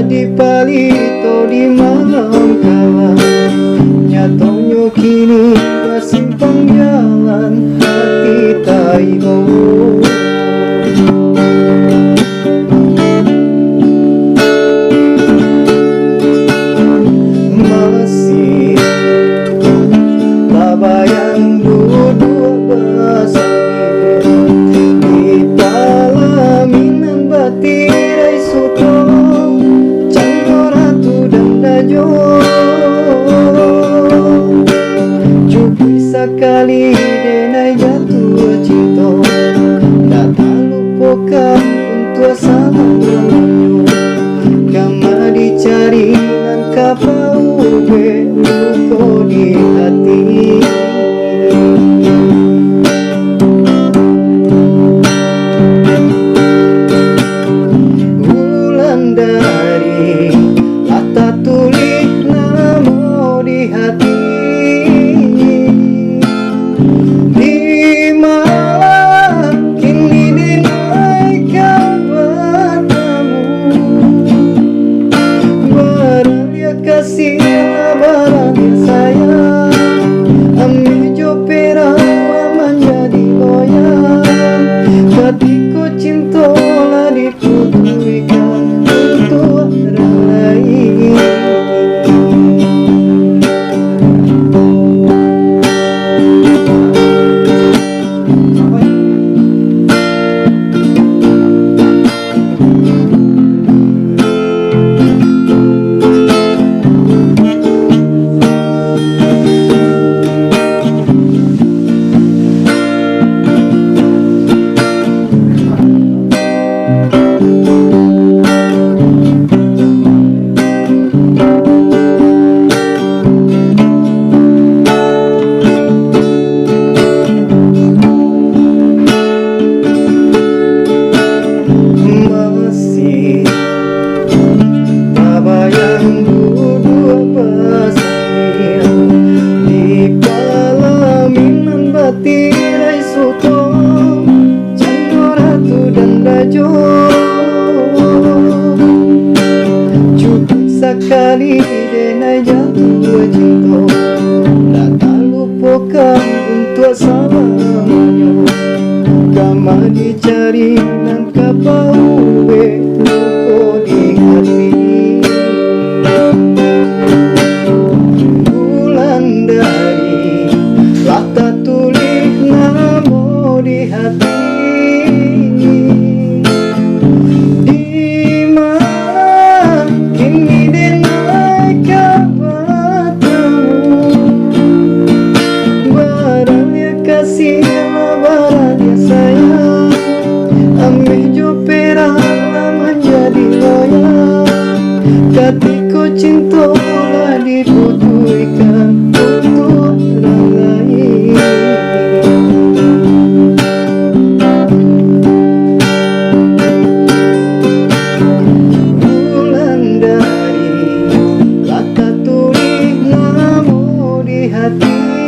di palito di malam kala, nyatanya kini simpang jalan hati tayo. Masih tak bayang dua bersama di palaminan batirai suto ratu dan dajo. Cukup sekali denai jatuh cinta, datang lupakan untuk sama menyo. Kama dicari dan kapau luko di hati. Bulan dari lata tulis nama di hati. Di malam kini dinaikkan matamu, barangnya kasih barangnya sayang, ambil jopera menjadi loyang. Hatiku cinta lah diputuikan untuk orang lain. Tirai suto ratu dan dajo. Cukup sekali denai jatuh cinta, datang lupakan untuk selamanya. Kama dicari dan kapau luko di hati. Bulan dari lata tulis nama di hati. Di mana kini dinaikkan matamu, barangnya kasih barangnya sayang, ambil jopera menjadi loyang. Hatiku cinta lah diputuikan untuk orang lain. Bulan dari lata tulis nama di hati.